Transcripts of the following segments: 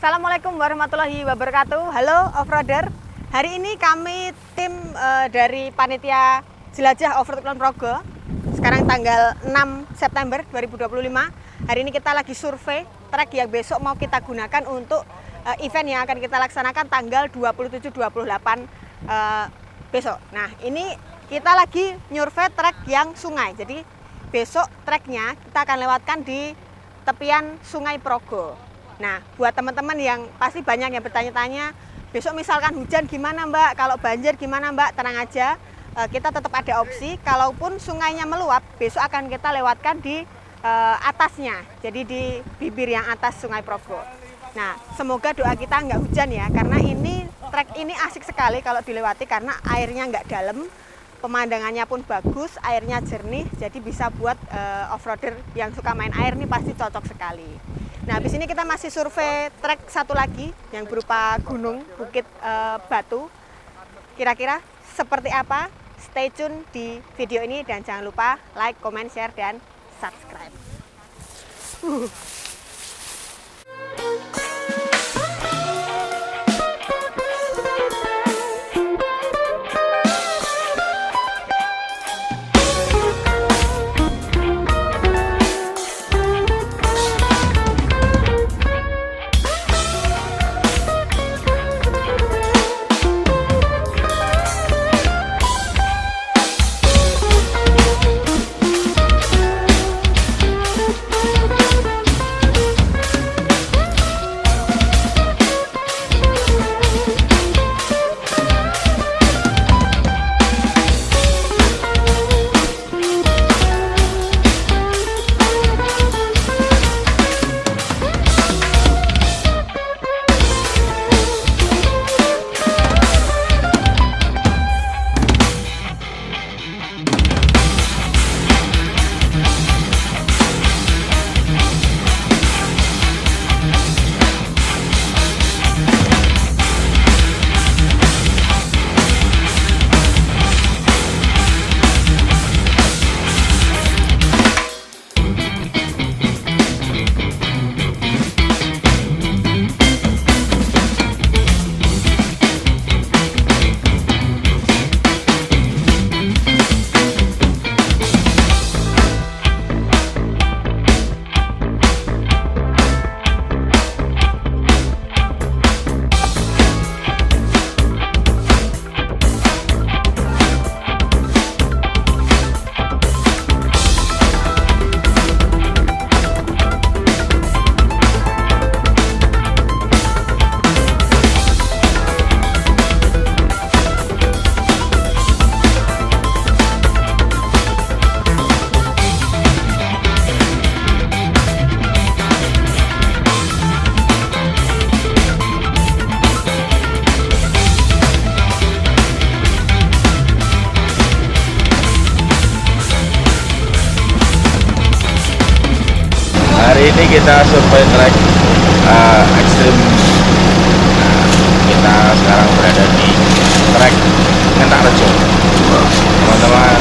Assalamualaikum warahmatullahi wabarakatuh. Halo offroader. Hari ini kami tim dari panitia Jelajah Offroad Kulon Progo. Sekarang tanggal 6 September 2025. Hari ini kita lagi survei trek yang besok mau kita gunakan untuk event yang akan kita laksanakan tanggal 27-28 besok. Nah, ini kita lagi nyurvei trek yang sungai. Jadi besok treknya kita akan lewatkan di tepian Sungai Progo. Nah, buat teman-teman yang pasti banyak yang bertanya-tanya, besok misalkan hujan gimana Mbak, kalau banjir gimana Mbak, tenang aja, kita tetap ada opsi. Kalaupun sungainya meluap, besok akan kita lewatkan di atasnya, jadi di bibir yang atas Sungai Progo. Nah, semoga doa kita nggak hujan ya, karena ini trek ini asik sekali kalau dilewati karena airnya nggak dalam, pemandangannya pun bagus, airnya jernih, jadi bisa buat offroader yang suka main air nih pasti cocok sekali. Nah, habis ini kita masih survei trek satu lagi yang berupa gunung, bukit batu. Kira-kira seperti apa? Stay tune di video ini dan jangan lupa like, comment, share, dan subscribe. Hari ini kita survei trek ekstrim. Kita sekarang berada di trek Ngentak Rejo. Teman-teman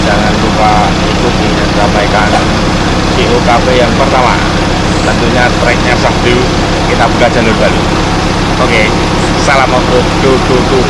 jangan lupa ikuti dan sampaikan GOKP yang pertama. Tentunya treknya Sabtu, kita buka jalur baru. Oke, salam offroad, go go go.